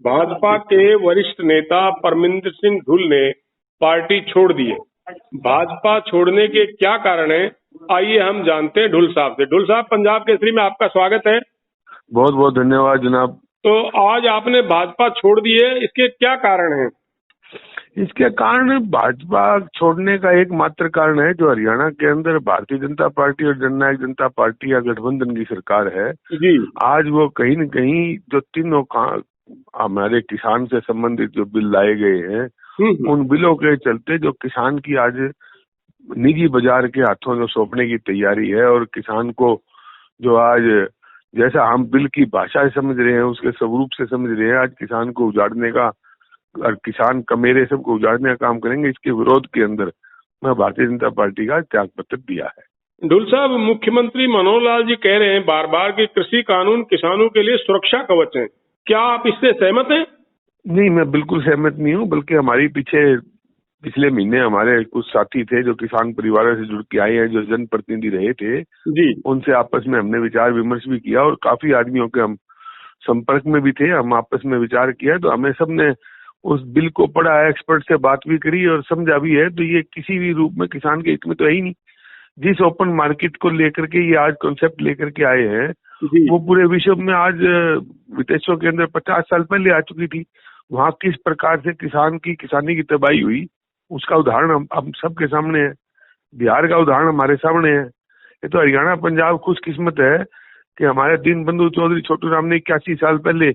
भाजपा के वरिष्ठ नेता परमिंदर सिंह ढुल ने पार्टी छोड़ दी है। भाजपा छोड़ने के क्या कारण है, आइए हम जानते हैं ढुल साहब से। ढुल साहब, पंजाब केसरी में आपका स्वागत है। बहुत बहुत धन्यवाद जनाब। तो आज आपने भाजपा छोड़ दी है, इसके क्या कारण हैं? इसके कारण भाजपा छोड़ने का एकमात्र कारण है जो हरियाणा के अंदर भारतीय जनता पार्टी और जननायक जनता पार्टी या गठबंधन की सरकार है जी। आज वो कहीं न कहीं जो तीनों हमारे किसान से संबंधित जो बिल लाए गए हैं उन बिलों के चलते जो किसान की आज निजी बाजार के हाथों जो सौंपने की तैयारी है और किसान को जो आज जैसा हम बिल की भाषा समझ रहे हैं उसके स्वरूप से समझ रहे हैं, आज किसान को उजाड़ने का और किसान कमेरे सबको उजाड़ने का काम करेंगे। इसके विरोध के अंदर मैं भारतीय जनता पार्टी का त्याग पत्र दिया है। ढुल साहब, मुख्यमंत्री मनोहर लाल जी कह रहे हैं बार बार कि कृषि कानून किसानों के लिए सुरक्षा कवच है, क्या आप इससे सहमत हैं? नहीं, मैं बिल्कुल सहमत नहीं हूँ। बल्कि हमारी पिछले महीने हमारे कुछ साथी थे जो किसान परिवारों से जुड़ के आए हैं, जो जनप्रतिनिधि रहे थे जी, उनसे आपस में हमने विचार विमर्श भी किया और काफी आदमियों के हम संपर्क में भी थे। हम आपस में विचार किया तो हमें सबने उस बिल को पढ़ा है, एक्सपर्ट से बात भी करी और समझा भी है। तो ये किसी भी रूप में किसान के हित में तो है ही नहीं। जिस ओपन मार्केट को लेकर के ये आज कॉन्सेप्ट लेकर के आए हैं वो पूरे विश्व में आज विदेशों के अंदर 50 साल पहले आ चुकी थी। वहाँ किस प्रकार से किसानी की तबाही हुई उसका उदाहरण हम सबके सामने है। बिहार का उदाहरण हमारे सामने है। ये तो हरियाणा पंजाब खुशकिस्मत है कि हमारे दीनबंधु चौधरी छोटू राम ने 81 साल पहले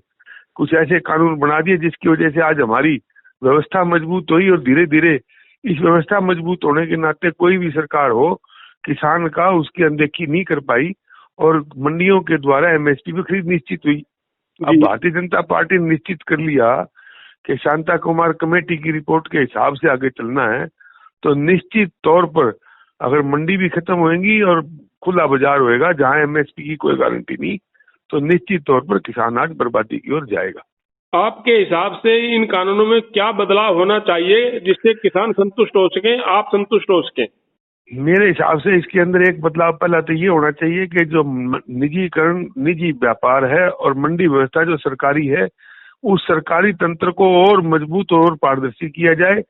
कुछ ऐसे कानून बना दिए जिसकी वजह से आज हमारी व्यवस्था मजबूत हुई और धीरे धीरे इस व्यवस्था मजबूत होने के नाते कोई भी सरकार हो किसान का उसकी अनदेखी नहीं कर पाई और मंडियों के द्वारा एमएसपी पे खरीद निश्चित हुई। अब भारतीय जनता पार्टी ने निश्चित कर लिया कि शांता कुमार कमेटी की रिपोर्ट के हिसाब से आगे चलना है तो निश्चित तौर पर अगर मंडी भी खत्म होएंगी और खुला बाजार होएगा जहां एमएसपी की कोई गारंटी नहीं तो निश्चित तौर पर किसान आज बर्बादी की ओर जाएगा। आपके हिसाब से इन कानूनों में क्या बदलाव होना चाहिए जिससे किसान संतुष्ट हो सके, आप संतुष्ट हो सके? मेरे हिसाब से इसके अंदर एक बदलाव पहला तो ये होना चाहिए कि जो निजी व्यापार है और मंडी व्यवस्था जो सरकारी है उस सरकारी तंत्र को और मजबूत और पारदर्शी किया जाए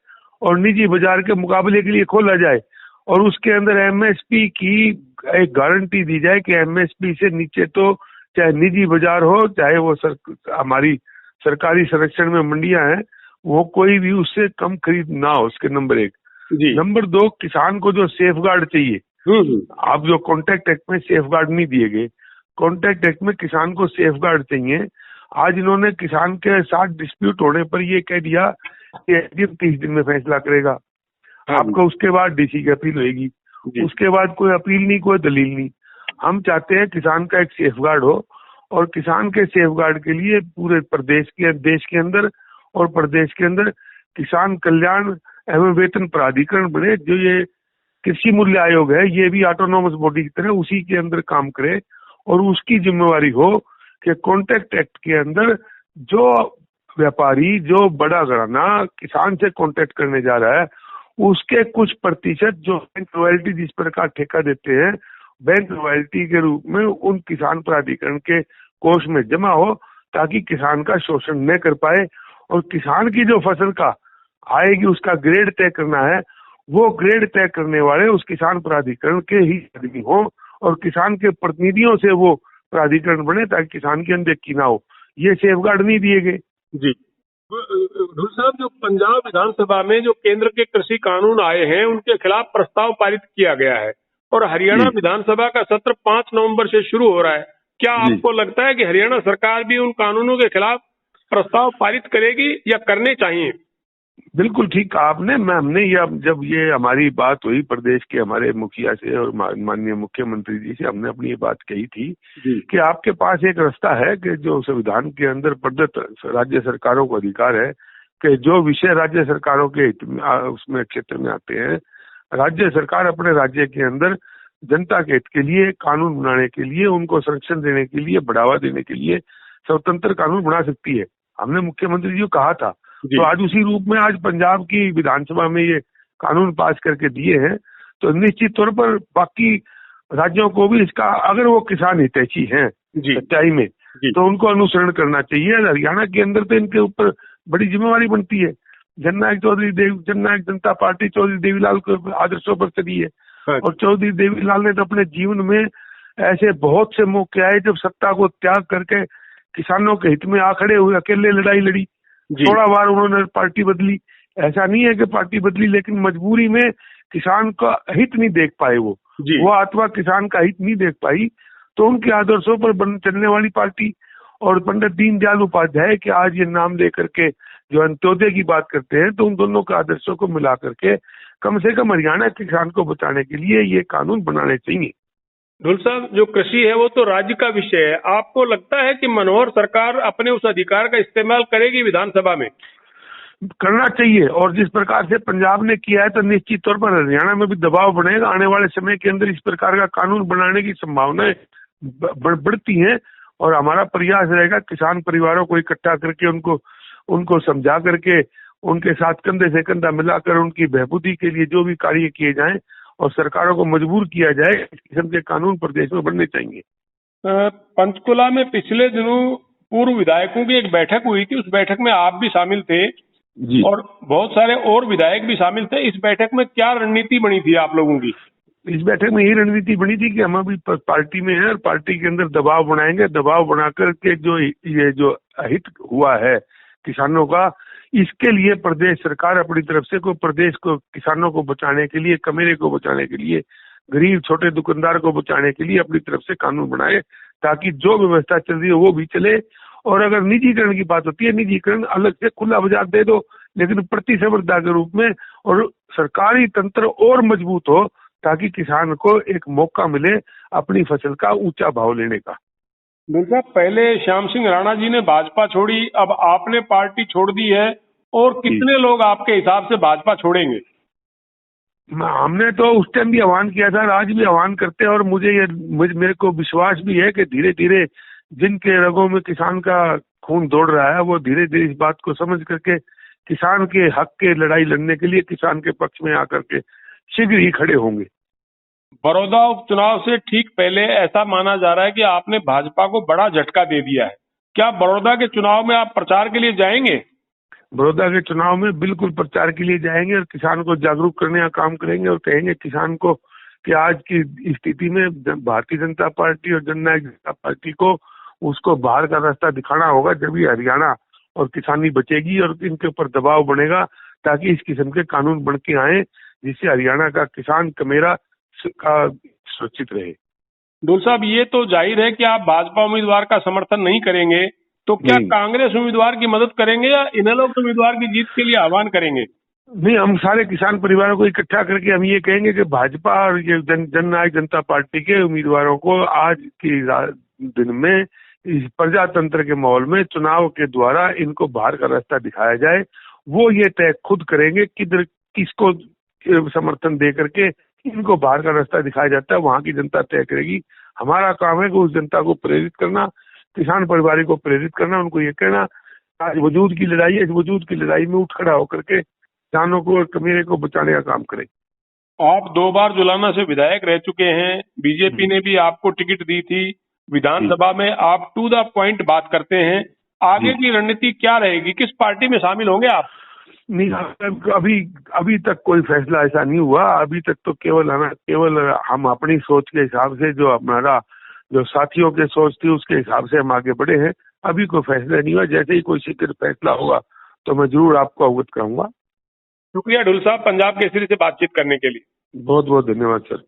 और निजी बाजार के मुकाबले के लिए खोला जाए और उसके अंदर एमएसपी की एक गारंटी दी जाए कि एमएसपी से नीचे तो चाहे निजी बाजार हो चाहे वो हमारी सरकारी संरक्षण में मंडियां हैं वो कोई भी उससे कम खरीद ना हो। उसके नंबर 1। नंबर 2, किसान को जो सेफ गार्ड चाहिए आप जो कॉन्ट्रैक्ट एक्ट में सेफ गार्ड नहीं दिए गए। कॉन्ट्रैक्ट एक्ट में किसान को सेफ गार्ड चाहिए। आज इन्होंने किसान के साथ डिस्प्यूट होने पर ये कह दिया कि एसडीएम 30 दिन में फैसला करेगा। आपको उसके बाद डीसी की अपील होगी, उसके बाद कोई अपील नहीं, कोई दलील नहीं। हम चाहते हैं किसान का एक सेफ गार्ड हो और किसान के सेफ गार्ड के लिए पूरे देश के अंदर और प्रदेश के अंदर किसान कल्याण एवं वेतन प्राधिकरण बने। जो ये कृषि मूल्य आयोग है ये भी ऑटोनोमस बॉडी की तरह उसी के अंदर काम करे और उसकी जिम्मेवारी हो कि कॉन्ट्रैक्ट एक्ट के अंदर जो व्यापारी जो बड़ा घराना किसान से कॉन्ट्रैक्ट करने जा रहा है उसके कुछ प्रतिशत जो बैंक रॉयल्टी जिस प्रकार ठेका देते हैं बैंक रॉयल्टी के रूप में उन किसान प्राधिकरण के कोष में जमा हो ताकि किसान का शोषण न कर पाए और किसान की जो फसल का आएगी उसका ग्रेड तय करना है वो ग्रेड तय करने वाले उस किसान प्राधिकरण के ही आदमी हो और किसान के प्रतिनिधियों से वो प्राधिकरण बने ताकि किसान की अनदेखी ना हो। ये सेफगार्ड नहीं दिए गए। जी ढुल साहब, जो पंजाब विधानसभा में जो केंद्र के कृषि कानून आए हैं उनके खिलाफ प्रस्ताव पारित किया गया है और हरियाणा विधानसभा का सत्र 5 नवंबर से शुरू हो रहा है। क्या आपको लगता है कि हरियाणा सरकार भी उन कानूनों के खिलाफ प्रस्ताव पारित करेगी या करने चाहिए? बिल्कुल ठीक कहा आपने। हमने जब ये हमारी बात हुई प्रदेश के हमारे मुखिया से और माननीय मुख्यमंत्री जी से हमने अपनी ये बात कही थी कि आपके पास एक रास्ता है कि जो संविधान के अंदर प्रदत्त राज्य सरकारों को अधिकार है कि जो विषय राज्य सरकारों के उसमें क्षेत्र में आते हैं राज्य सरकार अपने राज्य के अंदर जनता के हित के लिए कानून बनाने के लिए उनको संरक्षण देने के लिए बढ़ावा देने के लिए स्वतंत्र कानून बना सकती है। हमने मुख्यमंत्री जी को कहा था तो आज उसी रूप में आज पंजाब की विधानसभा में ये कानून पास करके दिए हैं तो निश्चित तौर पर बाकी राज्यों को भी इसका अगर वो किसान हितैषी हैं सच्चाई में जी। तो उनको अनुसरण करना चाहिए। हरियाणा के अंदर तो इनके ऊपर बड़ी जिम्मेवारी बनती है। जननायक जनता पार्टी चौधरी देवीलाल के आदर्शों पर चली है। हाँ। और चौधरी देवीलाल ने तो अपने जीवन में ऐसे बहुत से मौके आए जब सत्ता को त्याग करके किसानों के हित में आ खड़े हुए, अकेले लड़ाई लड़ी। जी। 16 बार उन्होंने पार्टी बदली। ऐसा नहीं है कि पार्टी बदली, लेकिन मजबूरी में किसान का हित नहीं देख पाए। जी। वो आत्मा किसान का हित नहीं देख पाई, तो उनके आदर्शों पर चलने वाली पार्टी और पंडित दीनदयाल उपाध्याय के आज ये नाम लेकर के जो अंत्योदय की बात करते हैं, तो उन दोनों के आदर्शों को मिला करके कम से कम हरियाणा के किसान को बचाने के लिए ये कानून बनाने चाहिए। ढुल साहब, जो कृषि है वो तो राज्य का विषय है। आपको लगता है कि मनोहर सरकार अपने उस अधिकार का इस्तेमाल करेगी विधानसभा में? करना चाहिए, और जिस प्रकार से पंजाब ने किया है तो निश्चित तौर पर हरियाणा में भी दबाव बढ़ेगा। आने वाले समय के अंदर इस प्रकार का कानून बनाने की संभावनाएं बढ़ती हैं, और हमारा प्रयास रहेगा किसान परिवारों को इकट्ठा करके उनको समझा करके उनके साथ कंधे से कंधा मिलाकर उनकी बहबूदी के लिए जो भी कार्य किए जाएं और सरकारों को मजबूर किया जाए, इस किस्म के कानून प्रदेश में बनने चाहिए। पंचकुला में पिछले दिनों पूर्व विधायकों की एक बैठक हुई थी। उस बैठक में आप भी शामिल थे जी। और बहुत सारे और विधायक भी शामिल थे। इस बैठक में क्या रणनीति बनी थी आप लोगों की? इस बैठक में यही रणनीति बनी थी कि हम अभी पार्टी में हैं और पार्टी के अंदर दबाव बनाएंगे। दबाव बनाकर के जो अहित हुआ है किसानों का, इसके लिए प्रदेश सरकार अपनी तरफ से प्रदेश को किसानों को बचाने के लिए, कमेरे को बचाने के लिए, गरीब छोटे दुकानदार को बचाने के लिए अपनी तरफ से कानून बनाए, ताकि जो व्यवस्था चल रही है वो भी चले। और अगर निजीकरण की बात होती है, निजीकरण अलग से खुला बाजार दे दो, लेकिन प्रतिस्पर्धा के रूप में, और सरकारी तंत्र और मजबूत हो ताकि किसान को एक मौका मिले अपनी फसल का ऊंचा भाव लेने का। साहब, पहले श्याम सिंह राणा जी ने भाजपा छोड़ी, अब आपने पार्टी छोड़ दी है, और कितने लोग आपके हिसाब से भाजपा छोड़ेंगे? हमने तो उस टाइम भी आह्वान किया था, आज भी आह्वान करते हैं, और मेरे को विश्वास भी है कि धीरे धीरे जिनके रगों में किसान का खून दौड़ रहा है वो धीरे धीरे इस बात को समझ करके किसान के हक के लड़ाई लड़ने के लिए किसान के पक्ष में आकर के शीघ्र ही खड़े होंगे। बड़ौदा उपचुनाव से ठीक पहले ऐसा माना जा रहा है कि आपने भाजपा को बड़ा झटका दे दिया है। क्या बड़ौदा के चुनाव में आप प्रचार के लिए जाएंगे? बड़ौदा के चुनाव में बिल्कुल प्रचार के लिए जाएंगे और किसान को जागरूक करने का काम करेंगे, और कहेंगे किसान को कि आज की स्थिति में भारतीय जनता पार्टी और जननायक जनता पार्टी को उसको बाहर का रास्ता दिखाना होगा, जब भी हरियाणा और किसानी बचेगी और इनके ऊपर दबाव बनेगा, ताकि इस किस्म के कानून बन के आए जिससे हरियाणा का किसान कमेरा का सुरक्षित रहे। ढोल साहब, ये तो जाहिर है कि आप भाजपा उम्मीदवार का समर्थन नहीं करेंगे, तो क्या कांग्रेस उम्मीदवार की मदद करेंगे या इनेलो उम्मीदवार की जीत के लिए आह्वान करेंगे? नहीं, हम सारे किसान परिवारों को इकट्ठा करके हम ये कहेंगे कि भाजपा और ये जननायक जनता पार्टी के उम्मीदवारों को आज की दिन में इस प्रजातंत्र के माहौल में चुनाव के द्वारा इनको बाहर का रास्ता दिखाया जाए। वो ये तय खुद करेंगे किसको समर्थन दे करके इनको बाहर का रास्ता दिखाया जाता है, वहां की जनता तय करेगी। हमारा काम है कि उस जनता को प्रेरित करना, किसान परिवार को प्रेरित करना, उनको ये कहना आज वजूद की लड़ाई है, इस वजूद की लड़ाई में उठ खड़ा होकर के किसानों को और कमेरे को बचाने का काम करें। आप 2 बार जुलाना से विधायक रह चुके हैं, बीजेपी ने भी आपको टिकट दी थी, विधानसभा में आप टू द पॉइंट बात करते हैं। आगे की रणनीति क्या रहेगी? किस पार्टी में शामिल होंगे आप? नहीं, अभी तक कोई फैसला ऐसा नहीं हुआ। अभी तक तो केवल हम अपनी सोच के हिसाब से, जो साथियों के सोच थी उसके हिसाब से हम आगे बढ़े हैं। अभी कोई फैसला नहीं हुआ। जैसे ही कोई शीघ्र फैसला होगा तो मैं जरूर आपको अवगत कराऊंगा। शुक्रिया ढुल साहब, पंजाब केसरी से बातचीत करने के लिए। बहुत बहुत धन्यवाद सर।